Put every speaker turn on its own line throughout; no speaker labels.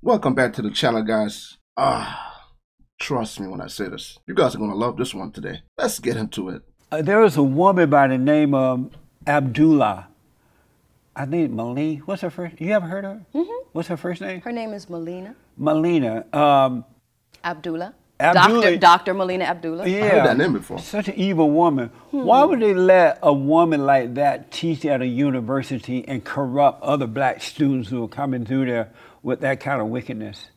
Welcome back to the channel, guys. Trust me when I say this. You guys are going to love this one today. Let's get into it.
There was a woman by the name of Abdullah. I think Malene. What's her first? You ever heard of her?
Mm-hmm.
What's her first name?
Her name is Melina.
Melina.
Abdullah.
Abdullah.
Dr. Melina Abdullah.
Yeah.
I heard that name before.
Such an evil woman. Why would they let a woman like that teach at a university and corrupt other black students who are coming through there with that kind of wickedness?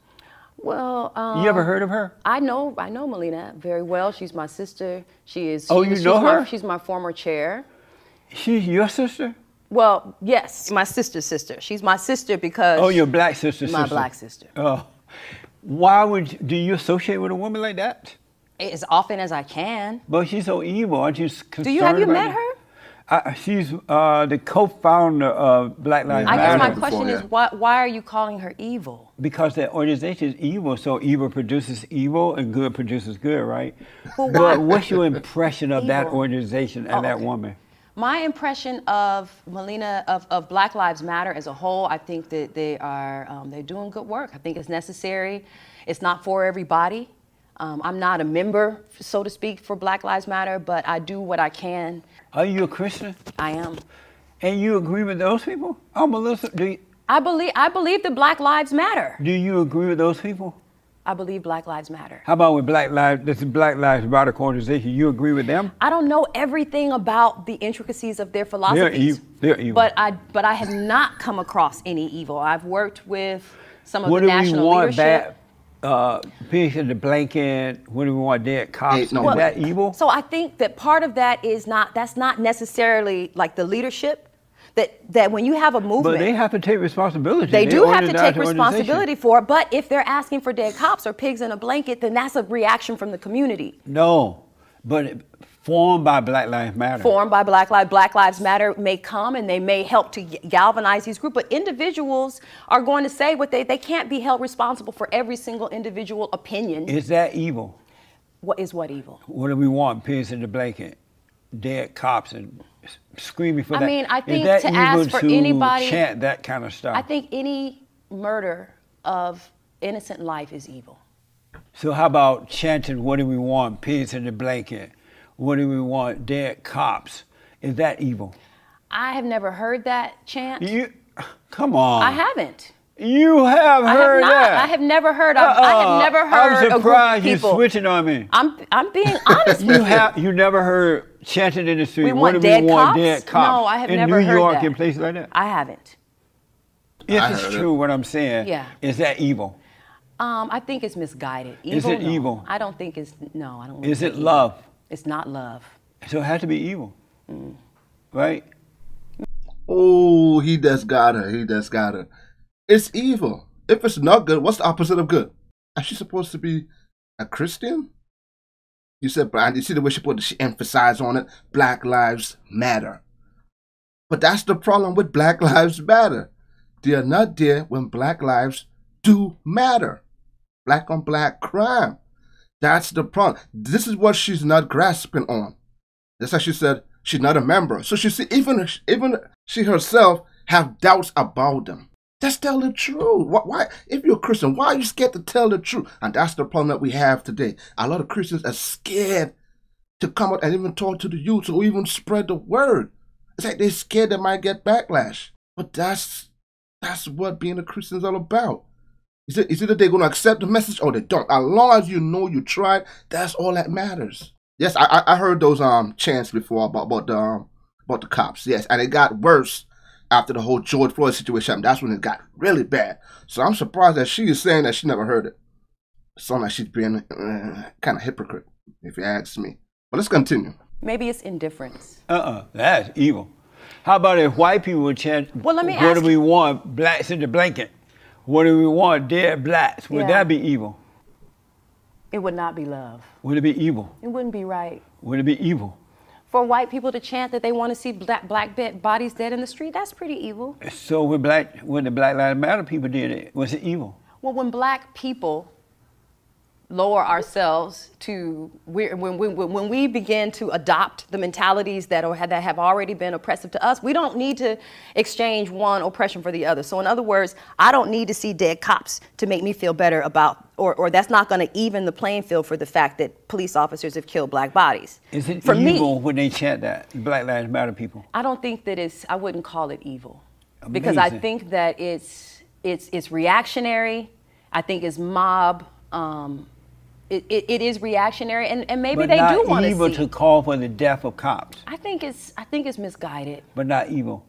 Well,
You ever heard of her?
I know Melina very well. She's my sister.
You know her?
She's my former chair.
She's your sister?
Well, yes, my sister's sister. She's my sister because...
Oh, your black sister's
my
sister.
black sister.
Oh. Do you associate with a woman like that?
As often as I can.
But she's so evil. Aren't you concerned
Have you
about
met
her?
her?
She's the co-founder of Black Lives
I
Matter.
guess my question is, why are you calling her evil?
Because that organization is evil, so evil produces evil and good produces good, right?
Well,
but what's your impression of that
Evil.
organization and that
Okay.
woman?
My impression of Melina, of Black Lives Matter as a whole, I think that they're doing good work. I think it's necessary. It's not for everybody. I'm not a member, so to speak, for Black Lives Matter, but I do what I can.
Are you a Christian?
I am.
And you agree with those people? Oh, Melissa,
I believe that Black Lives Matter.
do you agree with those people?
I believe Black Lives Matter.
How about with this Black Lives Matter organization? You agree with them?
I don't know everything about the intricacies of their philosophies.
They're evil.
But I have not come across any evil. I've worked with some of
What
the
do we
national
want
leadership.
pigs in the blanket? What do we want dead cops?
Hey, no,
Is that evil?
So I think that part of that is that's not necessarily like the leadership. That when you have a movement,
But they have to take responsibility.
they do have to take
organize the organization.
responsibility for it. But if they're asking for dead cops or pigs in a blanket, then that's a reaction from the community.
No, but formed by Black Lives Matter.
Formed by Black Lives Matter may come and they may help to galvanize these groups, but individuals are going to say what they can't be held responsible for every single individual opinion.
Is that evil?
What evil?
What do we want? Pigs in the blanket, dead cops, and screaming for that.
I mean, I think
Is that
to
evil
ask for
to
anybody,
chant that kind of stuff?
I think any murder of innocent life is evil.
So how about chanting, what do we want? Pigs in the blanket. What do we want? Dead cops. Is that evil?
I have never heard that chant.
Come on.
I haven't.
You have heard that.
I have never heard. I have never heard
I'm surprised
a group
you're
of people.
switching on me.
I'm being honest with you.
You never heard chanting in the street.
We
what
want
do
dead
we want?
cops?
Dead cops.
No, I have never
in New
heard
York
that.
and places like that.
I haven't.
If it's true, what I'm saying,
Yeah.
is that evil?
I think it's misguided.
Is it
no.
evil?
I don't think it's no. I don't.
Is
think
it love?
It's not love.
So it has to be evil, right?
Oh, he just got her. He just got her. It's evil. If it's not good, what's the opposite of good? Is she supposed to be a Christian? You said, Brian, you see the way she emphasized on it? Black Lives Matter. But that's the problem with Black Lives Matter. They are not there when Black lives do matter. Black on black crime. That's the problem. This is what she's not grasping on. That's why she said she's not a member. So she see, even she herself have doubts about them. Just tell the truth. Why, if you're a Christian, why are you scared to tell the truth? And that's the problem that we have today. A lot of Christians are scared to come out and even talk to the youth or even spread the word. It's like they're scared they might get backlash. But that's what being a Christian is all about. Is it that they're going to accept the message or they don't? As long as you know you tried, that's all that matters. Yes, I heard those chants before about the cops. Yes, and it got worse after the whole George Floyd situation. That's when it got really bad. So I'm surprised that she is saying that she never heard it. It sounds like she's being kind of hypocrite, if you ask me. But let's continue.
Maybe it's indifference.
That's evil. How about if white people would chant,
Well, let me
what
ask
do we want? Blacks in the blanket. What do we want? Dead blacks. Would
Yeah.
that be evil?
It would not be love.
Would it be evil?
It wouldn't be right.
Would it be evil?
For white people to chant that they want to see black bodies dead in the street, that's pretty evil.
So when the Black Lives Matter people did it, was it evil?
Well, when black people lower ourselves to when we begin to adopt the mentalities that have already been oppressive to us, we don't need to exchange one oppression for the other. So in other words, I don't need to see dead cops to make me feel better about, or that's not going to even the playing field for the fact that police officers have killed black bodies.
Is it
for
evil
me,
when they chant that, Black Lives Matter people?
I don't think that I wouldn't call it evil.
Amazing.
Because I think that it's reactionary. I think it's mob. It is reactionary, and maybe they do want to see.
But not evil to call for the death of cops.
I think it's misguided.
But not evil.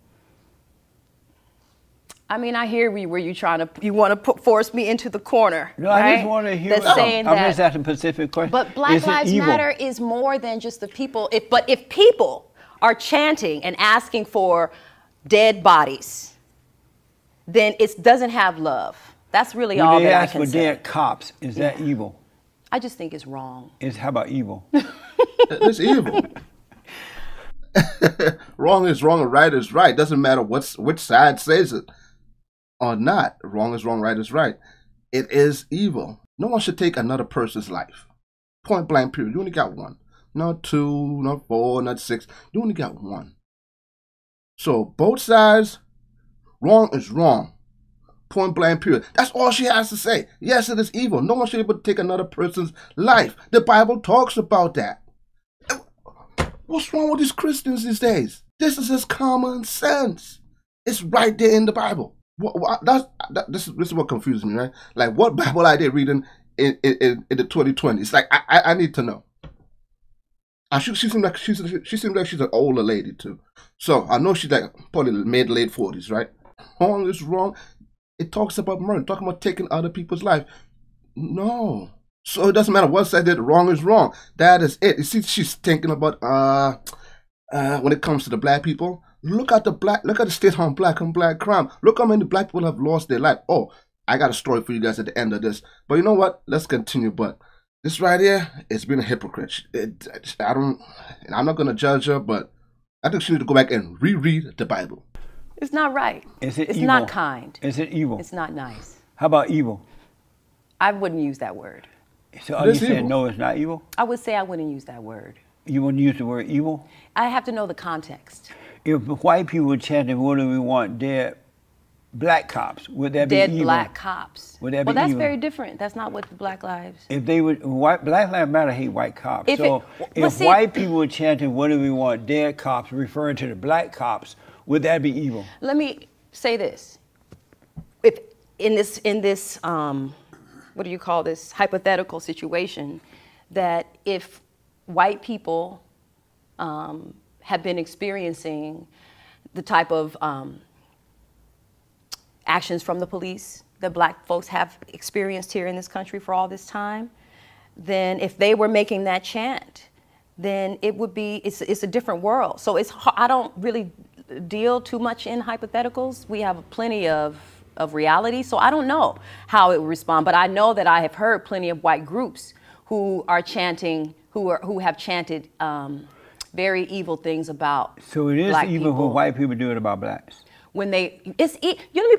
I mean, I hear where you want to force me into the corner.
No,
right?
I just want to hear.
I'm
just asking a specific question.
But Black Lives Matter is more than just the people. If people are chanting and asking for dead bodies, then it doesn't have love. That's really all that I can say.
When they ask for dead cops, is that evil?
I just think it's wrong.
How about evil?
It's evil. Wrong is wrong and right is right. Doesn't matter which side says it or not. Wrong is wrong, right is right. It is evil. No one should take another person's life. Point blank period. You only got one. Not two, not four, not six. You only got one. So both sides, wrong is wrong. Point blank period. That's all she has to say. Yes, it is evil. No one should be able to take another person's life. The Bible talks about that. What's wrong with these Christians these days? This is just common sense. It's right there in the Bible. This is what confuses me, right? Like, what Bible are they reading in the 2020s? Like, I need to know. She seems like she's an older lady too. So I know she's like probably mid-late 40s, right? Wrong is wrong. It talks about murder, talking about taking other people's life. No. So it doesn't matter what side did. Wrong is wrong. That is it. You see, she's thinking about when it comes to the black people. Look at the state on black crime. Look how many black people have lost their life. Oh, I got a story for you guys at the end of this. But you know what? Let's continue. But this right here, it's been a hypocrite. I'm not gonna judge her, but I think she need to go back and reread the Bible.
It's not right.
Is it
it's
evil?
not kind.
Is it evil?
It's not nice.
How about evil?
I wouldn't use that word.
So are you saying no, it's not evil?
I would say I wouldn't use that word.
You wouldn't use the word evil?
I have to know the context.
If white people were chanting, what do we want? Dead black cops, would that be evil?
Dead black cops.
Would that be
well, that's
evil?
very different. That's not what the Black Lives.
If they would, Black Lives Matter hate white cops. If white people were chanting, what do we want? Dead cops, referring to the black cops, would that be evil?
Let me say this. If in this what do you call this, hypothetical situation, that if white people have been experiencing the type of actions from the police that black folks have experienced here in this country for all this time, then if they were making that chant, then it would be, it's a different world. So I don't really deal too much in hypotheticals. We have plenty of reality, so I don't know how it would respond, but I know that I have heard plenty of white groups who are chanting, who have chanted very evil things about black people.
So it is evil when white people do it about blacks?
Let me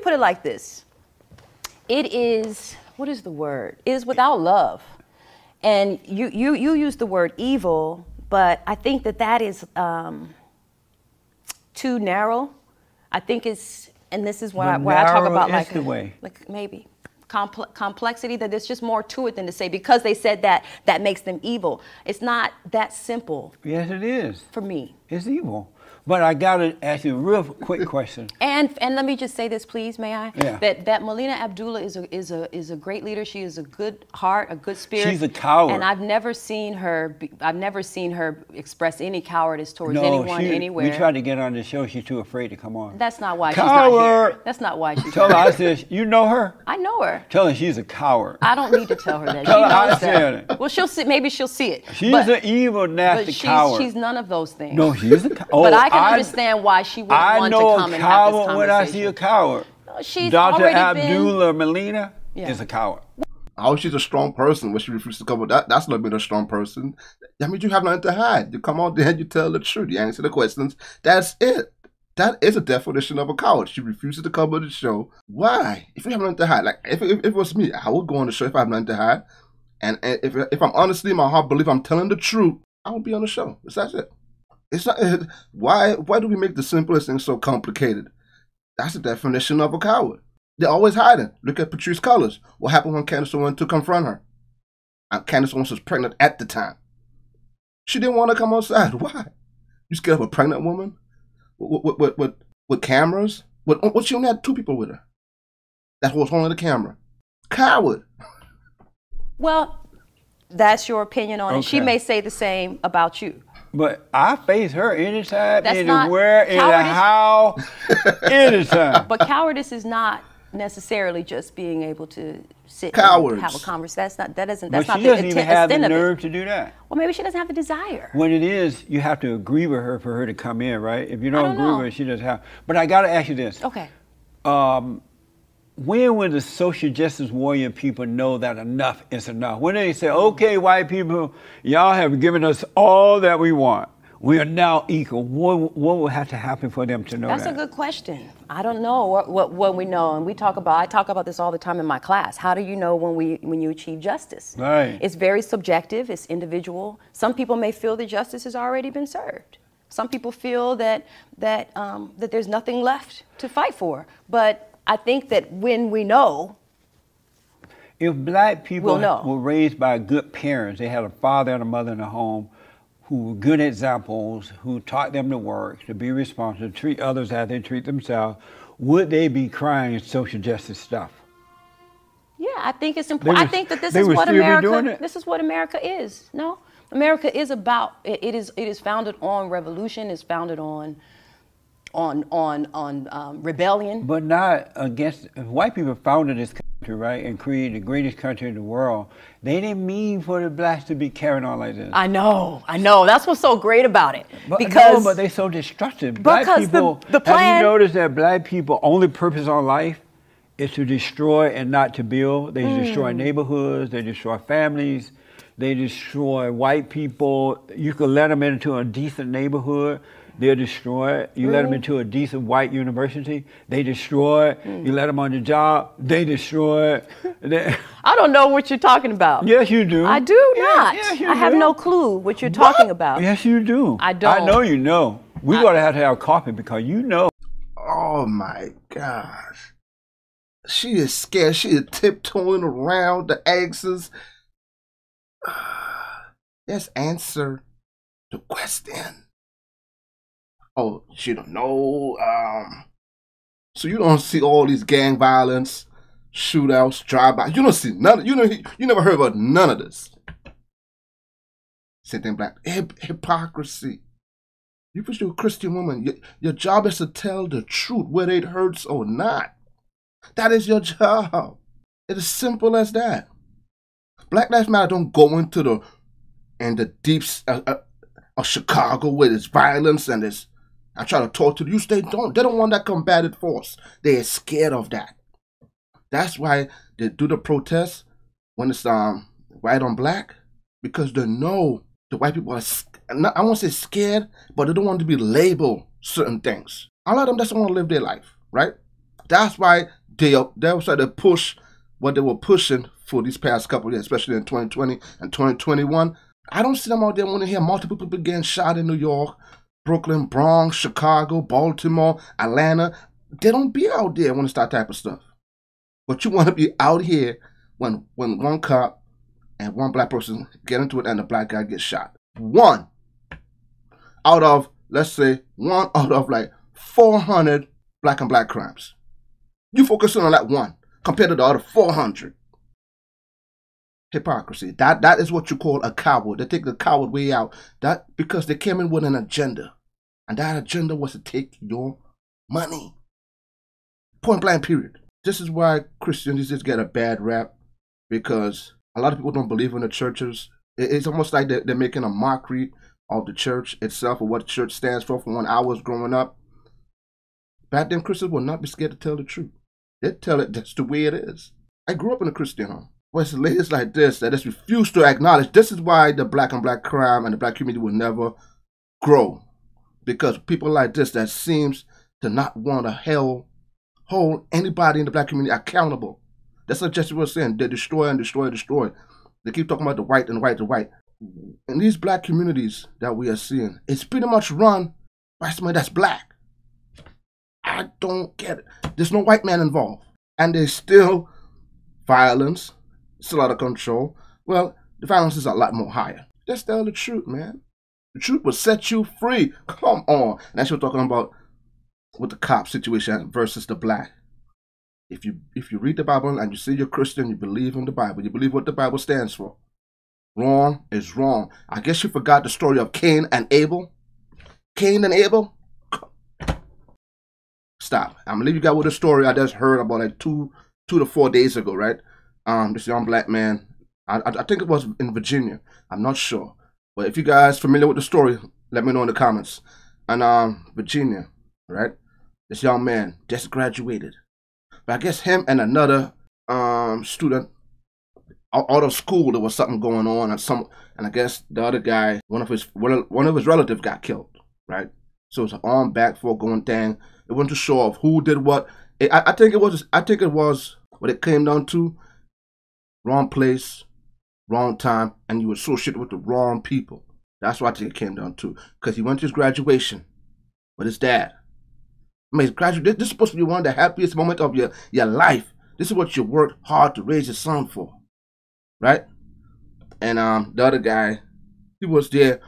put it like this. It is, what is the word? It is without love. And you use the word evil, but I think that is too narrow. I think it's, and this is where I talk about like maybe complexity, that there's just more to it than to say because they said that makes them evil. It's not that simple.
Yes, it is.
For me.
It's evil. But I gotta ask you a real quick question.
And let me just say this, please, may I?
Yeah.
That Melina Abdullah is a great leader. She is a good heart, a good spirit.
She's a coward.
And I've never seen her express any cowardice towards anyone anywhere.
We tried to get her on the show. She's too afraid to come on.
That's not why
coward.
She's not here. That's not why she's
Tell her
here.
I said, you know her?
I know her.
Tell her she's a coward.
I don't need to tell her that.
Tell
she
her I
knows
said
that.
it.
Well, she'll see. Maybe she'll see it.
She's an evil, nasty coward.
She's none of those things.
No, she's a coward.
But I can understand why she would want to come and have this conversation.
I know a coward when I see a coward.
No, she's
Dr.
already
Abdullah Melina is a coward.
Oh, she's a strong person. When she refused to come with that's not being a strong person. That means you have nothing to hide. You come out there and you tell the truth. You answer the questions. That's it. That is a definition of a coward. She refuses to come on the show. Why? If you have nothing to hide, like if it was me, I would go on the show if I have nothing to hide And if I'm honestly in my heart believe I'm telling the truth, I will be on the show. That's it. It's not. Why do we make the simplest thing so complicated? That's the definition of a coward. They're always hiding. Look at Patrice Cullors. What happened when Candace went to confront her? And Candace was pregnant at the time. She didn't want to come outside. Why? You scared of a pregnant woman with cameras? What she only had 2 people with her. That was holding the camera. Coward.
Well, that's your opinion on it.
Okay.
She may say the same about you.
But I face her anytime,
That's
anywhere, in the
cowardice.
house, anytime.
But cowardice is not necessarily just being able to sit
Cowards.
and have a conversation. That's
But
not
she
the
doesn't even have the
extent of it.
nerve to do that.
Well, maybe she doesn't have the desire.
When it is, you have to agree with her for her to come in, right? If you don't
don't
agree
know.
with her, she doesn't have. But I got to ask you this.
Okay.
When will the social justice warrior people know that enough is enough? When they say, okay, white people, y'all have given us all that we want. We are now equal. What will have to happen for them to know
That's
that?
a good question. I don't know what we know, and I talk about this all the time in my class. How do you know when you achieve justice?
Right.
It's very subjective. It's individual. Some people may feel that justice has already been served. Some people feel that there's nothing left to fight for. But I think that when we know,
If black people
we'll know.
were raised by good parents, they had a father and a mother in the home who were good examples, who taught them to work, to be responsible, to treat others as they treat themselves, would they be crying social justice stuff?
yeah, I think it's important. I think that this is what America is. No, America is about. It is founded on revolution. It's founded on rebellion.
But not against, if white people founded this country, right, and created the greatest country in the world, they didn't mean for the blacks to be carrying on like this.
I know. That's what's so great about it.
But
Because
they're so destructive. Black
because
people,
the plan.
have you noticed that black people only purpose on life is to destroy and not to build? They destroy neighborhoods, they destroy families, they destroy white people. You could let them into a decent neighborhood, they'll destroy it. You let them into a decent white university, they destroy it. You let them on the job, they destroy it.
I don't know what you're talking about.
Yes, you do.
I do not.
Yes, you
I have
do.
no clue what you're talking about.
Yes, you do.
I don't.
I know you know. We're going to have coffee because you know.
Oh my gosh. She is scared. She is tiptoeing around the exes. Let's answer the question. Oh, she don't know. So you don't see all these gang violence, shootouts, drive-by. You don't see none. You never heard about none of this. Same thing, black hypocrisy. You pursue a Christian woman. Your job is to tell the truth, whether it hurts or not. That is your job. It is simple as that. Black Lives Matter don't go into the deeps of Chicago where there's violence and there's. I try to talk to the youth. They don't want that combative force. They are scared of that. That's why they do the protests when it's white on black, because they know the white people are. I won't say scared, but they don't want to be labeled certain things. A lot of them just want to live their life, right? That's why they push what they were pushing for these past couple of years, especially in 2020 and 2021. I don't see them out there want to hear multiple people getting shot in New York, Brooklyn, Bronx, Chicago, Baltimore, Atlanta. They don't be out there when it's that type of stuff. But you want to be out here when one cop and one black person get into it and the black guy gets shot. One out of like 400 black and black crimes. You focus on that one compared to the other 400. Hypocrisy. That is what you call a coward. They take the coward way out. That because they came in with an agenda. And that agenda was to take your money. Point blank period. This is why Christians just get a bad rap, because a lot of people don't believe in the churches. It's almost like they're making a mockery of the church itself, or what the church stands for. From when I was growing up, back then Christians would not be scared to tell the truth. They'd tell it that's the way it is. I grew up in a Christian home. Well, it's ladies like this that just refuse to acknowledge. This is why the black and black crime and the black community will never grow. Because people like this that seems to not want to hold anybody in the black community accountable. That's what Jesse was saying. They destroy and destroy and destroy. They keep talking about the white and white and white. In these black communities that we are seeing, it's pretty much run by somebody that's black. I don't get it. There's no white man involved. And there's still violence, still out of control. Well, the violence is a lot more higher. Just tell the truth, man. The truth will set you free. Come on. And that's what we're talking about with the cop situation versus the black. If you read the Bible and you say you're Christian, you believe in the Bible, you believe what the Bible stands for. Wrong is wrong. I guess you forgot the story of Cain and Abel. Cain and Abel? Stop. I'm gonna leave you guys with a story I just heard about like two to 4 days ago, right? This young black man, I think it was in Virginia. I'm not sure. But if you guys familiar with the story, let me know in the comments. And Virginia, right? This young man just graduated. But I guess him and another student out of school, there was something going on, and I guess the other guy, one of his relatives got killed, right? So it's an arm back for going thing. It wasn't to show off who did what. I think it was what it came down to: wrong place, wrong time, and you associated with the wrong people. That's what I think it came down to. Because he went to his graduation with his dad. I mean, this is supposed to be one of the happiest moments of your life. This is what you worked hard to raise your son for, right? And the other guy, he was there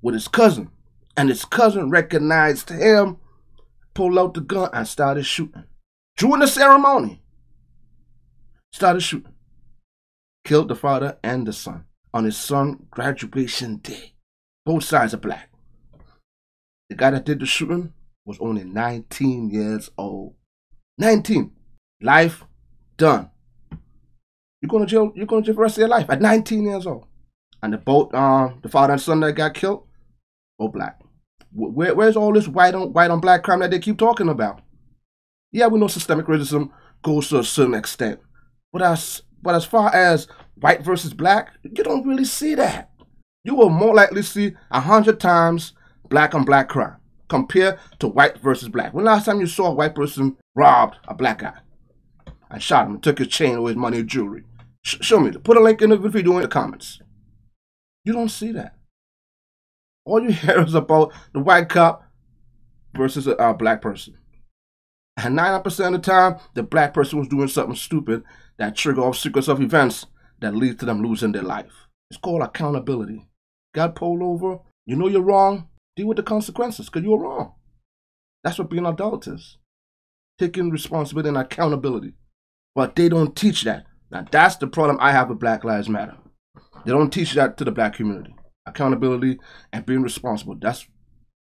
with his cousin, and his cousin recognized him, pulled out the gun, and started shooting. During the ceremony, started shooting. Killed the father and the son on his son's graduation day. Both sides are black. The guy that did the shooting was only 19 years old. 19. Life done. You're going to jail. You're going to jail for the rest of your life at 19 years old. And the father and son that got killed, both black. Where's all this white on black crime that they keep talking about? Yeah, we know systemic racism goes to a certain extent, but as far as white versus black, you don't really see that. You will more likely see 100 times black on black crime compared to white versus black. When last time you saw a white person robbed a black guy and shot him and took his chain or his money or jewelry? Show me. Put a link in the video in the comments. You don't see that. All you hear is about the white cop versus a black person. And 90% of the time, the black person was doing something stupid that trigger off sequence of events that lead to them losing their life. It's called accountability. Got pulled over, you know you're wrong, deal with the consequences because you were wrong. That's what being an adult is. Taking responsibility and accountability. But they don't teach that. Now that's the problem I have with Black Lives Matter. They don't teach that to the black community. Accountability and being responsible.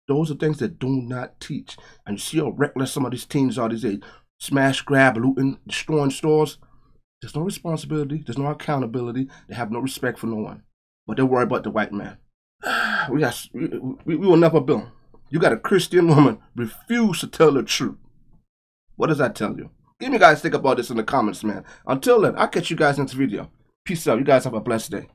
Those are things that do not teach. And you see how reckless some of these teens are these days. Smash, grab, looting, destroying stores. There's no responsibility. There's no accountability. They have no respect for no one. But they worry about the white man. We will never build. You got a Christian woman refuse to tell the truth. What does that tell you? Give me guys think about this in the comments, man. Until then, I'll catch you guys next video. Peace out. You guys have a blessed day.